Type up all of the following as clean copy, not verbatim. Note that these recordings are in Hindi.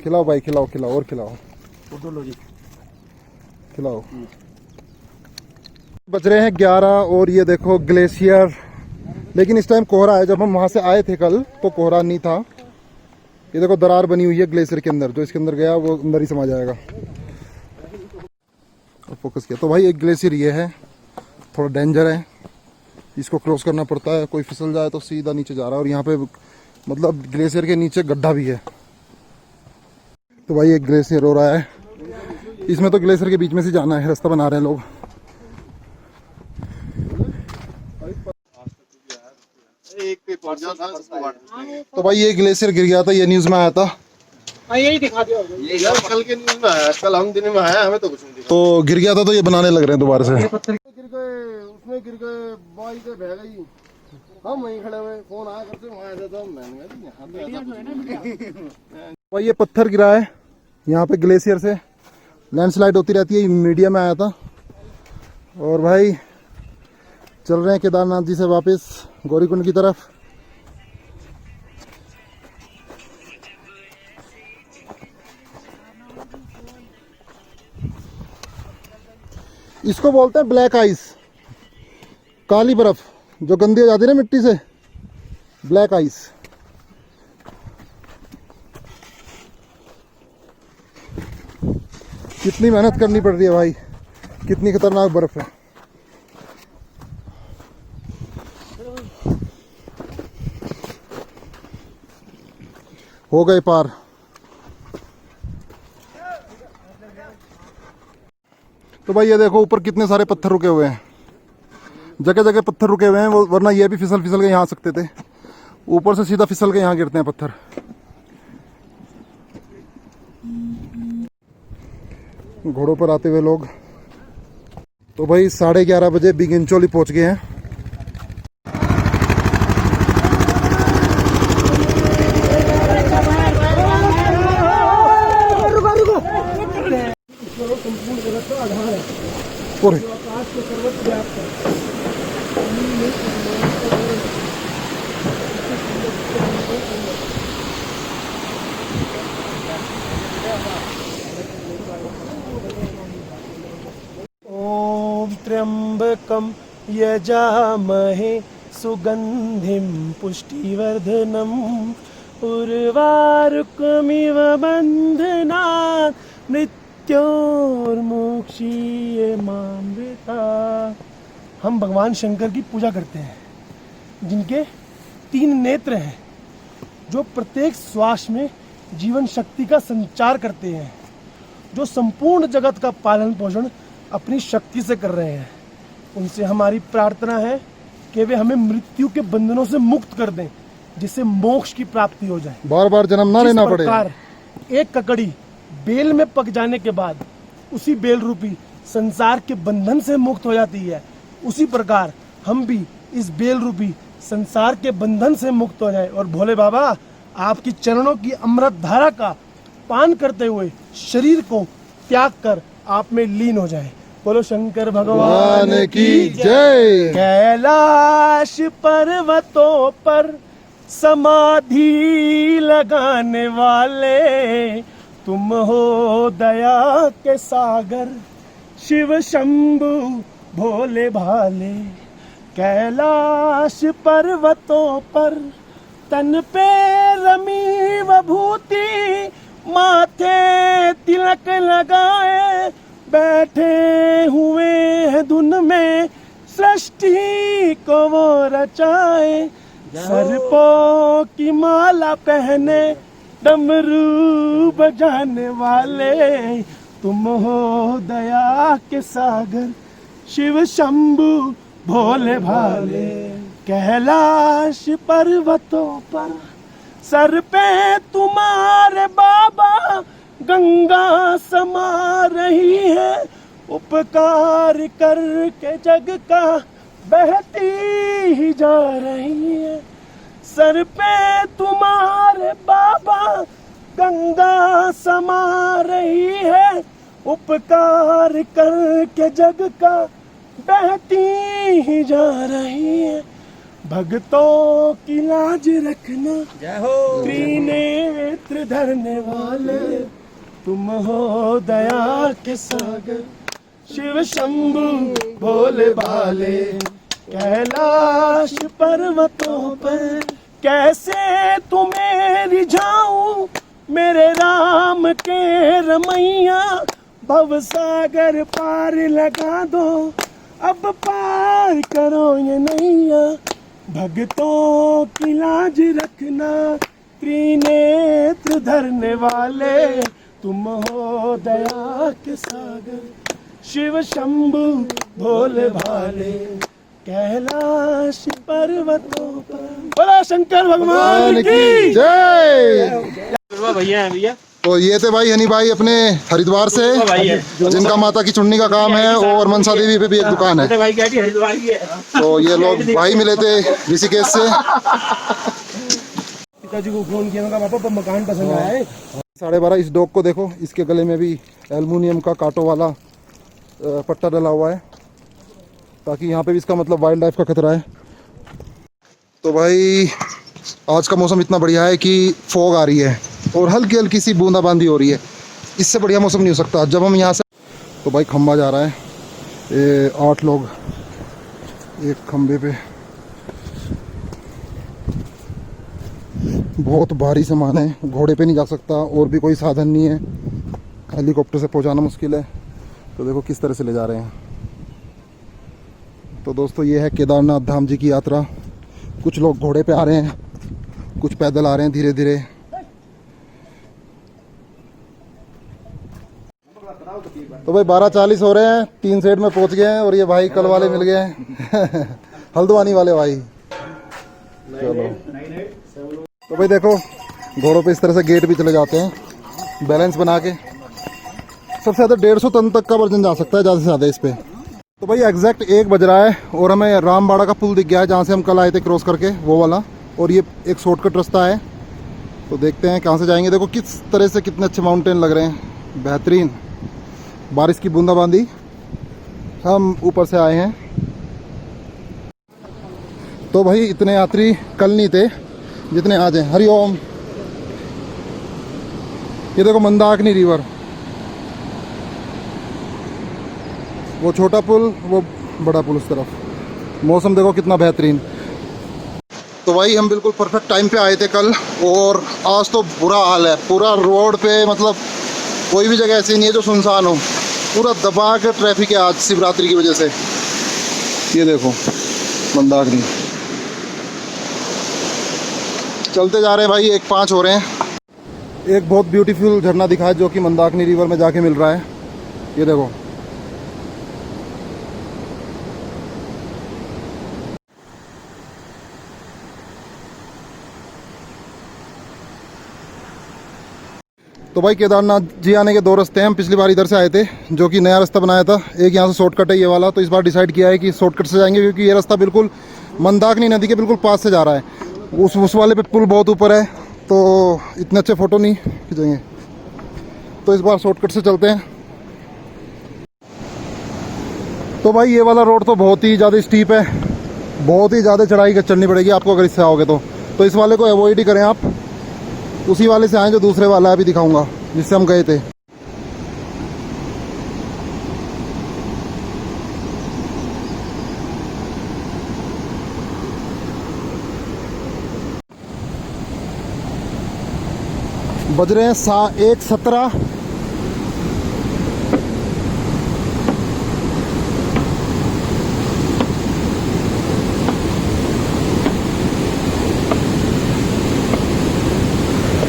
खिलाओ भाई, खिलाओ खिलाओ और खिलाओ, खिलाओ। बज रहे हैं 11 और ये देखो ग्लेशियर, लेकिन इस टाइम कोहरा है। जब हम वहां से आए थे कल तो कोहरा नहीं था। ये देखो दरार बनी हुई है ग्लेशियर के अंदर, जो इसके अंदर गया वो अंदर ही समा जाएगा। फोकस किया तो भाई एक ग्लेशियर ये है, थोड़ा डेंजर है, इसको क्रॉस करना पड़ता है। कोई फिसल जाए तो सीधा नीचे जा रहा है, और यहाँ पे मतलब ग्लेशियर के नीचे गड्ढा भी है। तो भाई एक ग्लेशियर हो रहा है, इसमें तो ग्लेशियर के बीच में से जाना है, रास्ता बना रहे हैं लोग। तो भाई ये ग्लेशियर गिर गया था, ये न्यूज में आया था। यही दिखा दिया यार, कल के न्यूज में आया, कल हम दिन में आया, हमें तो कुछ नहीं दिखा। तो गिर गया था तो ये बनाने लग रहे हैं दोबारा से। गिर गए, उसमें गिर गए, बाई से बह गई, हम वहीं खड़े हुए, फोन आया करते वहां आया था, मैंने भाई ये पत्थर गिरा है यहाँ पे, ग्लेशियर से लैंडस्लाइड होती रहती है, मीडिया में आया था। और भाई चल रहे हैं केदारनाथ जी से वापस गौरीकुंड की तरफ। इसको बोलते हैं ब्लैक आइस, काली बर्फ जो गंदी हो जाती है ना मिट्टी से, ब्लैक आइस। कितनी मेहनत करनी पड़ रही है भाई, कितनी खतरनाक बर्फ है। हो गए पार। तो भाई ये देखो ऊपर कितने सारे पत्थर रुके हुए हैं, जगह जगह पत्थर रुके हुए हैं वो, वरना ये भी फिसल फिसल के यहाँ आ सकते थे। ऊपर से सीधा फिसल के यहाँ गिरते हैं पत्थर। घोड़ों पर आते हुए लोग। तो भाई 11:30 बजे बिगिंचोली पहुंच गए हैं। ओम त्र्यंबकम यजामहे सुगंधिम पुष्टिवर्धनम उर्वारुकमिव बंधनात् मृत्योर्मुक्षीयमामृता। हम भगवान शंकर की पूजा करते हैं, जिनके 3 नेत्र हैं, जो प्रत्येक श्वास में जीवन शक्ति का संचार करते हैं, जो संपूर्ण जगत का पालन पोषण अपनी शक्ति से कर रहे हैं। उनसे हमारी प्रार्थना है कि वे हमें मृत्यु के बंधनों से मुक्त कर दें, जिससे मोक्ष की प्राप्ति हो जाए, बार बार जन्म ना लेना पड़े। एक ककड़ी बेल में पक जाने के बाद उसी बेल रूपी संसार के बंधन से मुक्त हो जाती है, उसी प्रकार हम भी इस बेल रूपी संसार के बंधन से मुक्त हो जाए और भोले बाबा आपकी चरणों की अमृत धारा का पान करते हुए शरीर को त्याग कर आप में लीन हो जाए। बोलो शंकर भगवान की जय। कैलाश पर्वतों पर समाधि लगाने वाले तुम हो दया के सागर, शिव शंभु भोले भाले। कैलाश पर्वतों पर तन पे रमी विभूति, माथे तिलक लगाए बैठे हुए हैं धुन में, सृष्टि को वो रचाए। सर्पों की माला पहने डमरू बजाने वाले तुम हो दया के सागर, शिव शंभु भोले भाले। कैलाश पर्वतों पर सर पे तुम्हारे बाबा गंगा समा रही है, उपकार करके जग का बहती ही जा रही है। सर पे तुम्हारे बाबा गंगा समा रही है, उपकार करके जग का बहती ही जा रही है। भक्तों की लाज रखना, त्रिनेत्र धरने वाले तुम हो दया के सागर, शिव शंभु भोले भाले। कैलाश पर्वतों पर कैसे तुम्हें रिझाऊं, मेरे राम के रमैया, भव सागर पार लगा दो, अब पार करो ये नैया। भक्तों की लाज रखना, त्रिनेत्र धरने वाले तुम हो दया के सागर, शिव शंभु भोले भाले। कैलाश पर्वतों पर बोला शंकर भगवान की जय। भैया है भैया। तो ये थे भाई हनी भाई अपने हरिद्वार से, जिनका माता की चुन्नी का काम है और मनसा देवी पे भी एक दुकान है। भाई क्या हरिद्वार की है। तो ये लोग भाई मिले थे ऋषिकेश से। पिताजी को फोन किया, उनका पापा मकान पसंद आया है। 12:30 इस डॉग को देखो, इसके गले में भी एल्युमिनियम का कांटों वाला पट्टा डला हुआ है, ताकि यहाँ पे भी इसका मतलब वाइल्ड लाइफ का खतरा है। तो भाई आज का मौसम इतना बढ़िया है कि फॉग आ रही है और हल्की हल्की सी बूंदाबांदी हो रही है। इससे बढ़िया मौसम नहीं हो सकता। जब हम यहाँ से, तो भाई खंबा जा रहा है, ये 8 लोग एक खंबे पे, बहुत भारी सामान है, घोड़े पे नहीं जा सकता और भी कोई साधन नहीं है, हेलीकॉप्टर से पहुँचाना मुश्किल है। तो देखो किस तरह से ले जा रहे हैं। तो दोस्तों ये है केदारनाथ धाम जी की यात्रा। कुछ लोग घोड़े पे आ रहे हैं, कुछ पैदल आ रहे हैं धीरे धीरे। तो भाई 12:40 हो रहे हैं, 3 सेट में पहुंच गए हैं और ये भाई कल वाले मिल गए हैं हल्द्वानी वाले भाई। चलो तो भाई देखो घोड़ों पे इस तरह से गेट भी चले जाते हैं, बैलेंस बना के। सबसे ज़्यादा 150 टन तक का वजन जा सकता है, ज़्यादा से ज़्यादा इस पे। तो भाई एग्जैक्ट 1 बज रहा है और हमें रामबाड़ा का पुल दिख गया है, जहाँ से हम कल आए थे क्रॉस करके, वो वाला। और ये एक शॉर्टकट रास्ता है, तो देखते हैं कहाँ से जाएंगे। देखो किस तरह से कितने अच्छे माउंटेन लग रहे हैं, बेहतरीन। बारिश की बूंदाबांदी, हम ऊपर से आए हैं। तो भाई इतने यात्री कल नहीं थे जितने आज हैं। हरिओम। ये देखो मंदाकिनी रिवर, वो छोटा पुल, वो बड़ा पुल उस तरफ। मौसम देखो कितना बेहतरीन। तो भाई हम बिल्कुल परफेक्ट टाइम पे आए थे कल, और आज तो बुरा हाल है पूरा रोड पे। मतलब कोई भी जगह ऐसी नहीं है जो सुनसान हो, पूरा दबा के ट्रैफिक है आज शिवरात्रि की वजह से। ये देखो मंदाकिनी, चलते जा रहे हैं भाई, 1:05 हो रहे हैं। एक बहुत ब्यूटीफुल झरना दिखा है जो कि मंदाकिनी रिवर में जाके मिल रहा है। ये देखो तो भाई केदारनाथ जी आने के 2 रास्ते हैं। हम पिछली बार इधर से आए थे, जो कि नया रास्ता बनाया था। एक यहाँ से शॉर्टकट है ये वाला, तो इस बार डिसाइड किया है कि शॉर्टकट से जाएंगे, क्योंकि ये रास्ता बिल्कुल मंदाकिनी नदी के बिल्कुल पास से जा रहा है। उस वाले पे पुल बहुत ऊपर है, तो इतने अच्छे फ़ोटो नहीं खींचेंगे, तो इस बार शॉर्टकट से चलते हैं। तो भाई ये वाला रोड तो बहुत ही ज़्यादा स्टीप है, बहुत ही ज़्यादा चढ़ाई चढ़नी पड़ेगी आपको अगर इससे आओगे तो इस वाले को अवॉइड ही करें आप। उसी वाले से आए जो दूसरे वाला है, अभी दिखाऊंगा, जिससे हम गए थे। बज रहे हैं 1:17।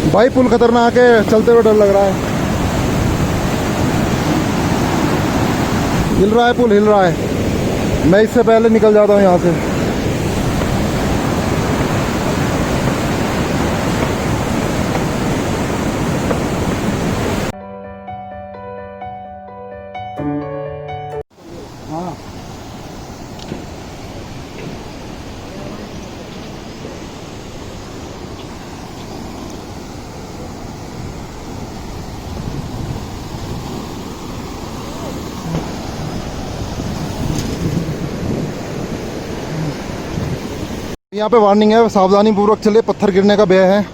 भाई पुल खतरनाक है, चलते हुए डर लग रहा है। हिल रहा है पुल, हिल रहा है। मैं इससे पहले निकल जाता हूँ यहाँ से। यहाँ पे वार्निंग है, सावधानी पूर्वक चले, पत्थर गिरने का भय है।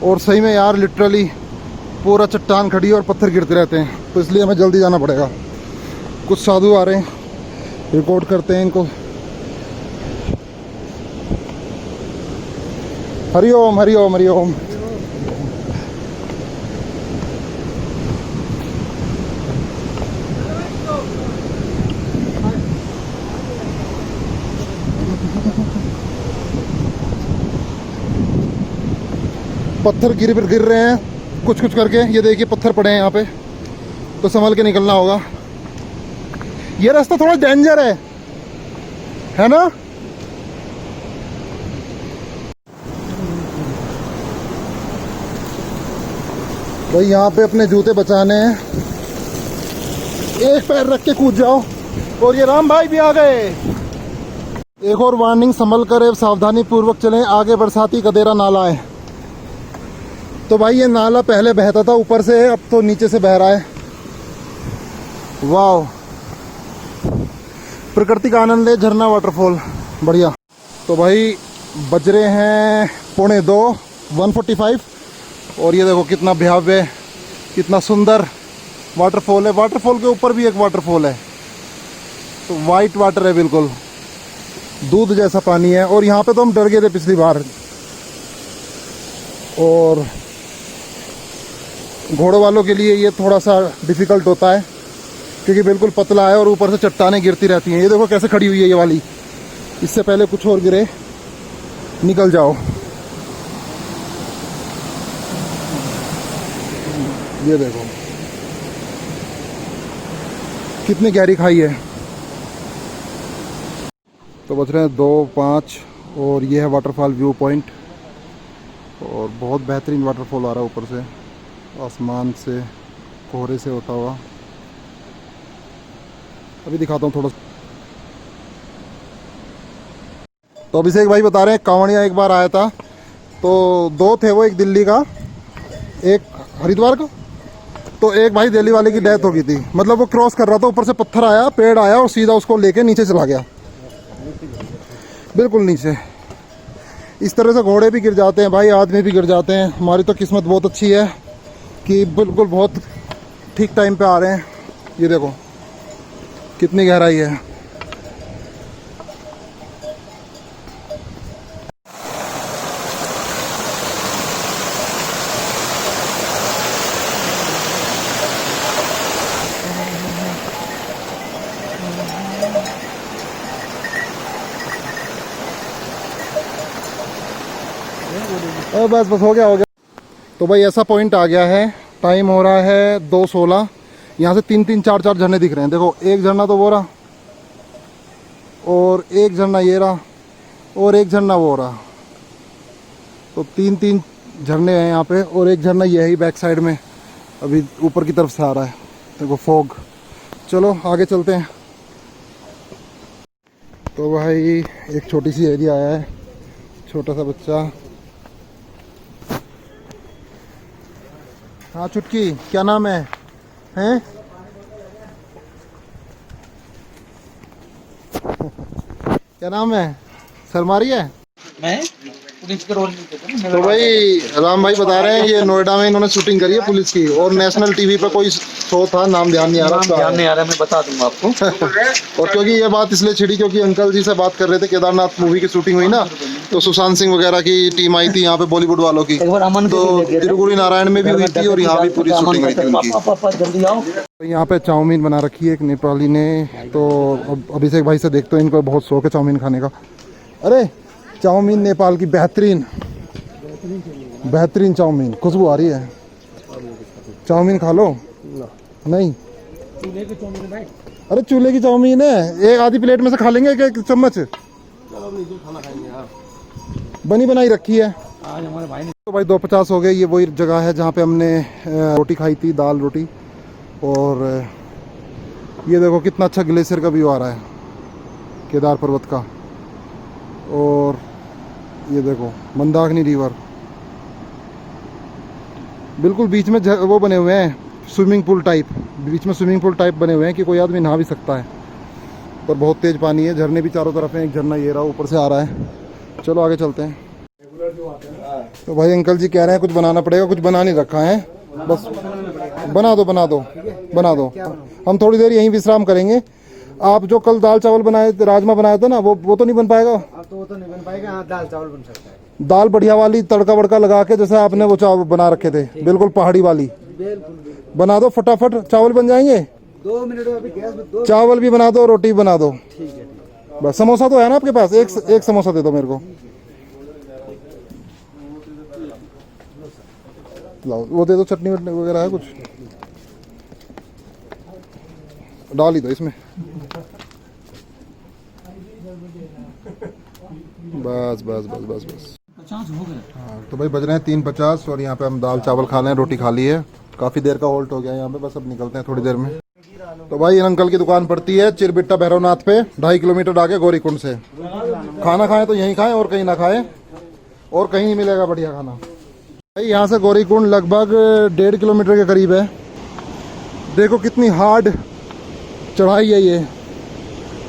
और सही में यार लिटरली पूरा चट्टान खड़ी है और पत्थर गिरते रहते हैं, तो इसलिए हमें जल्दी जाना पड़ेगा। कुछ साधु आ रहे हैं, रिकॉर्ड करते हैं इनको। हरिओम हरिओम हरिओम। पत्थर गिर रहे हैं कुछ कुछ करके, ये देखिए पत्थर पड़े हैं यहाँ पे, तो संभल के निकलना होगा। ये रास्ता थोड़ा डेंजर है ना? भाई यहाँ पे अपने जूते बचाने हैं, एक पैर रख के कूद जाओ। और ये राम भाई भी आ गए। एक और वार्निंग, संभल कर सावधानी पूर्वक चलें, आगे बरसाती गदेरा नाला है। तो भाई ये नाला पहले बहता था ऊपर से, अब तो नीचे से बह रहा है। वाह, प्रकृति का आनंद ले, झरना वाटरफॉल बढ़िया। तो भाई बज रहे हैं 1:45, 1:45। और ये देखो कितना भव्य, कितना सुंदर वाटरफॉल है। वाटरफॉल के ऊपर भी एक वाटरफॉल है, तो वाइट वाटर है, बिल्कुल दूध जैसा पानी है। और यहाँ पे तो हम डर गए थे पिछली बार। और घोड़ों वालों के लिए ये थोड़ा सा डिफ़िकल्ट होता है, क्योंकि बिल्कुल पतला है और ऊपर से चट्टानें गिरती रहती हैं। ये देखो कैसे खड़ी हुई है ये वाली, इससे पहले कुछ और गिरे, निकल जाओ। ये देखो कितनी गहरी खाई है। तो बच रहे हैं 2:05 और ये है वाटरफॉल व्यू पॉइंट। और बहुत बेहतरीन वाटरफॉल आ रहा है ऊपर से, आसमान से, कोहरे से होता हुआ। अभी दिखाता हूँ थोड़ा। तो अभिषेक भाई बता रहे हैं कांवड़िया एक बार आया था, तो 2 थे वो, एक दिल्ली का, एक हरिद्वार का। तो एक भाई दिल्ली वाले की डेथ हो गई थी, मतलब वो क्रॉस कर रहा था, ऊपर से पत्थर आया, पेड़ आया और सीधा उसको लेके नीचे चला गया, बिल्कुल नीचे। इस तरह से घोड़े भी गिर जाते हैं भाई, आदमी भी गिर जाते हैं। हमारी तो किस्मत बहुत अच्छी है कि बिल्कुल बहुत ठीक टाइम पे आ रहे हैं। ये देखो कितनी गहराई है। बस बस हो गया। तो भाई ऐसा पॉइंट आ गया है, टाइम हो रहा है 2:16। यहाँ से 3-3, 4-4 झरने दिख रहे हैं। देखो एक झरना तो वो रहा, और एक झरना ये रहा, और एक झरना वो रहा। तो 3-3 झरने हैं यहाँ पे, और एक झरना ये है ही बैक साइड में, अभी ऊपर की तरफ से आ रहा है। देखो फॉग। चलो आगे चलते हैं। तो भाई एक छोटी सी एरिया आया है, छोटा सा बच्चा। हाँ चुटकी, क्या नाम है? हैं? क्या नाम है? शर्मा रही है? मैं पुलिस के रोल में। तो भाई राम भाई बता रहे हैं ये नोएडा में इन्होंने शूटिंग करी है पुलिस की, और नेशनल टीवी पे कोई शो था, नाम ध्यान नहीं आ रहा, ध्यान नहीं आ रहा, मैं बता दूंगा आपको। और क्योंकि ये बात इसलिए छिड़ी क्योंकि अंकल जी से बात कर रहे थे, केदारनाथ मूवी की शूटिंग हुई ना, तो सुशांत सिंह वगैरह की टीम आई थी यहाँ पे, बॉलीवुड वालों की। तो तिरुगुरी नारायण में भी हुई थी और यहाँ भी पूरी शूटिंग हुई थी उनकी। जल्दी आओ। तो यहाँ पे चाउमीन बना रखी है एक नेपाली ने। तो अब अभिषेक भाई से देखते हो, इनको बहुत शौक है चाउमीन खाने का। अरे चाउमीन नेपाल की बेहतरीन चाउमीन, खुशबू आ रही है। चाउमीन खा लो। नहीं, अरे चूल्हे की चाउमीन है, एक आधी प्लेट में से खा लेंगे, एक चम्मच बनी बनाई रखी है। आज हमारे भाई ने तो भाई 2:50 हो गए। ये वही जगह है जहाँ पे हमने रोटी खाई थी, दाल रोटी। और ये देखो कितना अच्छा ग्लेशियर का व्यू आ रहा है, केदार पर्वत का। और ये देखो मंदाकिनी रिवर, बिल्कुल बीच में वो बने हुए हैं स्विमिंग पूल टाइप, बीच में स्विमिंग पूल टाइप बने हुए हैं कि कोई आदमी नहा भी सकता है। और बहुत तेज़ पानी है, झरने भी चारों तरफ हैं। एक झरना ये रहा ऊपर से आ रहा है, चलो आगे चलते हैं। तो भाई अंकल जी कह रहे हैं कुछ बनाना पड़ेगा, कुछ बना नहीं रखा है, बस बना दो बना दो बना दो। हम थोड़ी देर यहीं विश्राम करेंगे। आप जो कल दाल चावल बनाए थे, राजमा बनाया था ना, वो तो नहीं बन पाएगा? तो वो तो नहीं बन पाएगा। हाँ, दाल चावल बन सकता है। दाल बढ़िया वाली तड़का वड़का लगा के, जैसे आपने वो चावल बना रखे थे, बिल्कुल पहाड़ी वाली बिल्कुल बना दो फटाफट। चावल बन जाएंगे, 2 मिनट में अभी गैस में 2। चावल भी बना दो, रोटी भी बना दो। ठीक है। बस समोसा तो है ना आपके पास? एक समोसा दे दो मेरे को। लाओ वो दे दो, चटनी वटनी वगैरह है कुछ? डाल ही दो इसमें। बस बस बस बस बस। 50 हो गए। हाँ तो भाई बज रहे हैं 3:50 और यहाँ पे हम दाल चावल खा रहे हैं, रोटी खा ली है। काफ़ी देर का होल्ट हो गया यहाँ पे, बस अब निकलते हैं थोड़ी देर में। तो भाई इन अंकल की दुकान पड़ती है चिरबिट्टा भैरवनाथ पे, 2.5 किलोमीटर आगे गौरीकुंड से। खाना खाएं तो यहीं खाएं और कहीं ना खाएं, और कहीं नहीं मिलेगा बढ़िया खाना। भाई यहाँ से गौरीकुंड लगभग 1.5 किलोमीटर के करीब है। देखो कितनी हार्ड चढ़ाई है ये,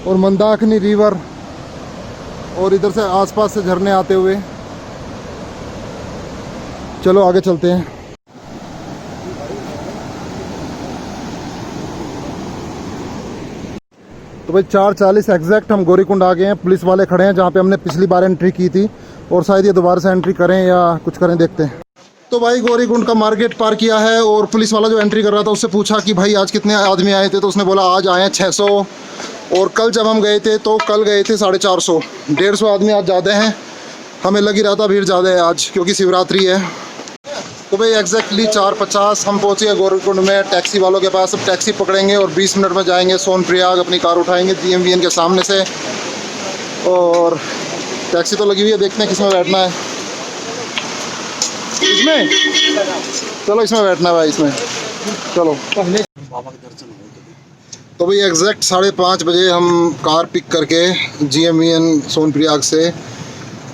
और मंदाकिनी रिवर, और इधर से आसपास से झरने आते हुए। चलो आगे चलते हैं। तो भाई 4:40 एग्जैक्ट हम गौरीकुंड आ गए हैं। पुलिस वाले खड़े हैं जहाँ पे हमने पिछली बार एंट्री की थी, और शायद ये दोबारा से एंट्री करें या कुछ करें, देखते हैं। तो भाई गौरीकुंड का मार्केट पार किया है, और पुलिस वाला जो एंट्री कर रहा था उससे पूछा कि भाई आज कितने आदमी आए थे, तो उसने बोला आज आए हैं 600, और कल जब हम गए थे तो कल गए थे 450। 150 आदमी आज ज़्यादा हैं। हमें लग ही रहा था भीड़ ज़्यादा है आज, क्योंकि शिवरात्रि है। तो भाई एग्जैक्टली 4:50 हम पहुँचे हैं गौरीकुंड में टैक्सी वालों के पास। अब टैक्सी पकड़ेंगे और 20 मिनट में जाएंगे सोनप्रयाग। अपनी कार उठाएंगे GMVN के सामने से, और टैक्सी तो लगी हुई है, देखते हैं किसमें बैठना है। इसमें चलो, इसमें बैठना है भाई, इसमें चलो। तो भाई एग्जैक्ट 5:30 बजे हम कार पिक करके GMVN सोनप्रयाग से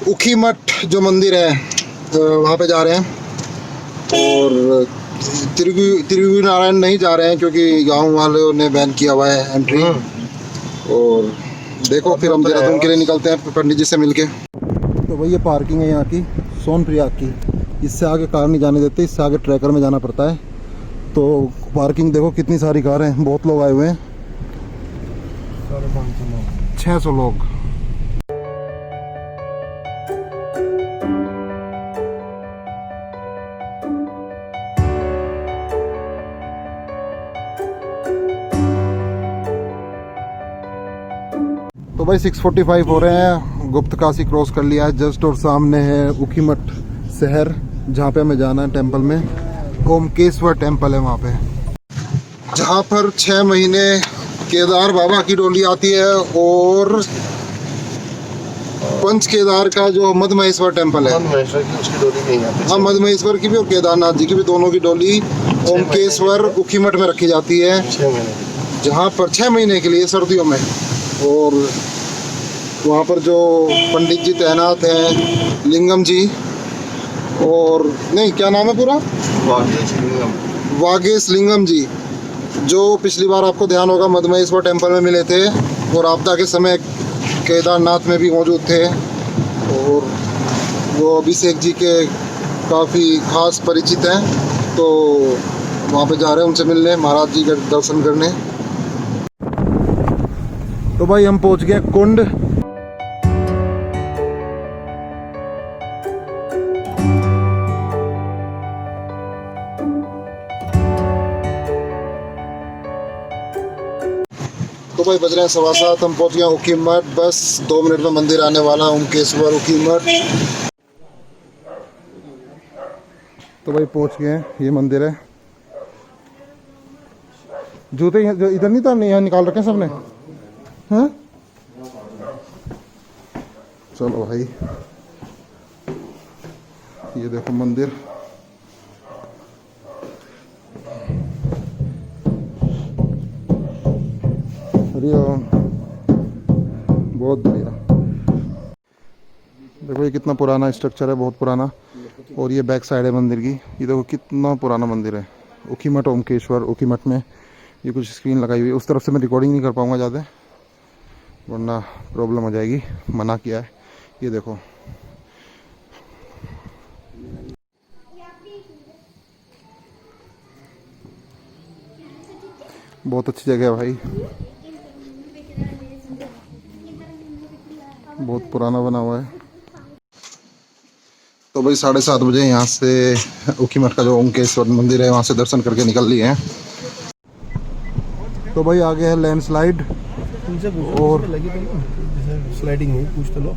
ऊखीमठ जो मंदिर है वहाँ पे जा रहे हैं। और त्रिभुवन नारायण नहीं जा रहे हैं, क्योंकि गांव वालों ने बैन किया हुआ है एंट्री। और देखो फिर हम देहरादून के लिए निकलते हैं पंडित जी से मिलके। तो भाई ये पार्किंग है यहाँ की सोनप्रयाग की, इससे आगे कार नहीं जाने देते, इससे आगे ट्रैकर में जाना पड़ता है। तो पार्किंग देखो कितनी सारी कार हैं, बहुत लोग आए हुए हैं, 600 लोग। तो भाई 6:45 हो रहे हैं, गुप्त काशी क्रॉस कर लिया है जस्ट, और सामने है ऊखीमठ शहर जहाँ पे हमें जाना है टेंपल में। ओमकेश्वर टेंपल है वहाँ पे, जहाँ पर 6 महीने केदार बाबा की डोली आती है, और पंच केदार का जो मधमहेश्वर टेंपल है, उसकी डोली नहीं आती। हाँ मधमहेश्वर की भी और केदारनाथ जी की भी, दोनों की डोली ओमकेश्वर ऊखीमठ में रखी जाती है, 6 महीने, जहाँ पर 6 महीने के लिए सर्दियों में। और वहाँ पर जो पंडित जी तैनात हैं, लिंगम जी, और नहीं क्या नाम है पूरा, वागेश लिंगम जी, जो पिछली बार आपको ध्यान होगा मधमहेश्वर टेंपल में मिले थे, और आपदा के समय केदारनाथ में भी मौजूद थे। और वो अभिषेक जी के काफ़ी खास परिचित हैं, तो वहाँ पे जा रहे हैं उनसे मिलने, महाराज जी के दर्शन करने। तो भाई हम पहुँच गए कुंड। तो भाई बज रहे हैं 7:15, हम पहुँच गए ऊखीमठ। बस 2 मिनट में मंदिर आने वाला, ओमकेश्वर ऊखीमठ। तो भाई पहुँच गए हैं, ये मंदिर है। जूते इधर नहीं था, यहाँ निकाल रखे हैं सबने, हाँ चलो भाई, ये देखो मंदिर। हरिओम, बहुत बढ़िया। देखो ये कितना पुराना स्ट्रक्चर है, बहुत पुराना। और ये बैक साइड है मंदिर की, ये देखो कितना पुराना मंदिर है। ऊखीमठ ओमकेश्वर, ऊखीमठ में ये कुछ स्क्रीन लगाई हुई है। उस तरफ से मैं रिकॉर्डिंग नहीं कर पाऊंगा ज़्यादा, वरना प्रॉब्लम हो जाएगी, मना किया है। ये देखो, बहुत अच्छी जगह है भाई, बहुत पुराना बना हुआ है। तो भाई 7:30 बजे यहाँ से ऊखीमठ का जो ओंकेश्वर मंदिर है वहाँ से दर्शन करके निकल लिए हैं। तो भाई आगे है लैंडस्लाइड और स्लाइडिंग हुई, पूछ तो लो।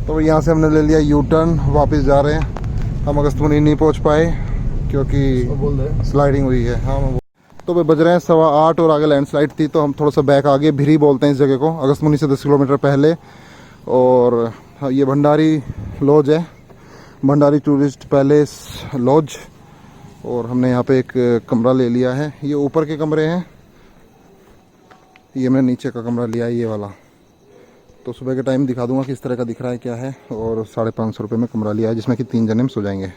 तो यहाँ से हमने ले लिया यू टर्न, वापस जा रहे हैं। हम अगस्तमुनि नहीं पहुँच पाए क्योंकि स्लाइडिंग हुई है। हाँ तो भाई बज रहे हैं 8:15 और आगे लैंडस्लाइड थी तो हम थोड़ा सा बैक आगे भिरी बोलते हैं इस जगह को, अगस्तमुनि से 10 किलोमीटर पहले। और ये भंडारी लॉज है, भंडारी टूरिस्ट पैलेस लॉज। और हमने यहाँ पे एक कमरा ले लिया है, ये ऊपर के कमरे हैं, ये मैंने नीचे का कमरा लिया है ये वाला। तो सुबह के टाइम दिखा दूंगा किस तरह का दिख रहा है क्या है। और 550 रुपये में कमरा लिया है जिसमें कि 3 जने में सो जाएंगे।